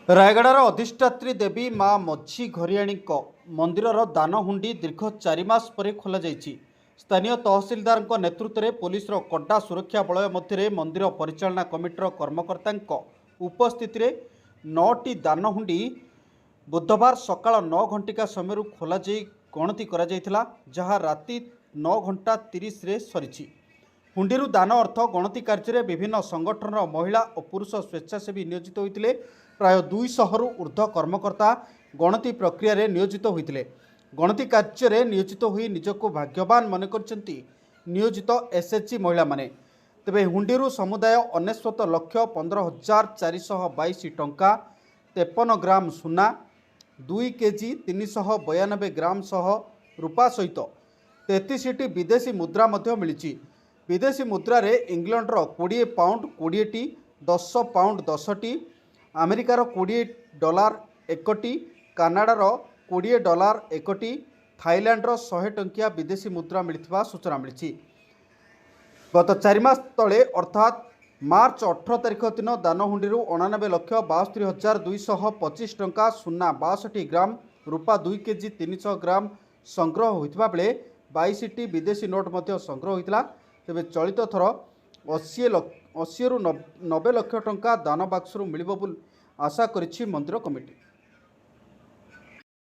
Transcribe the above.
रायगड़ार अधिष्ठात्री देवी माँ मझी घरियाणी मंदिर दानहुंडी दीर्घ 4 मास पर खोल स्थानीय तहसिलदार नेतृत्व में पुलिस कड़ा सुरक्षा बलय मध्य मंदिर परिचालना कमिटर कर्मकर्ता उपस्थित 9टी दानहुंडी बुधवार सकाळ 9 घंटिका समय खोल गणति जहाँ राति 9 घंटा 30 रे सरी हुंडी दान अर्थ गणति कार्य विभिन्न संगठन महिला और पुरुष स्वेच्छासेवी नियोजित होते प्राय 200 रु ऊर्ध्व कर्मकर्ता गणति प्रक्रिया रे नियोजित होते गणति कार्य नियोजित हो निजक भाग्यवान मन कर नियोजित एसएचजी महिला माने तेबे हुंडी समुदाय 19,15,422 टंका 53 ग्राम सुना 2 केजी 392 ग्राम सह रूपा सहित 33टी विदेशी मुद्रा मिली। विदेशी मुद्रा रे इंग्लैंडर 20 पाउंड 20टी 10 पाउंड 10टी अमेरिकार $20 1टी कानाडार $20 1टी थाईलैंडर 100 टंकिया विदेशी मुद्रा मिलता सूचना मिली। गत 4 मास तले अर्थात मार्च 18 तारिख दिन दानहुंडी 89,72,225 टंका सुना 62 ग्राम रूपा 2 केजी 300 ग्राम संग्रह होता बेले 22टी विदेशी नोट संग्रह होता। तेबे चलित थर 80 रु 90 लाख टंका दान बाक्सरू मिलिबो बोली आशा करिछि मंदिर कमिटी।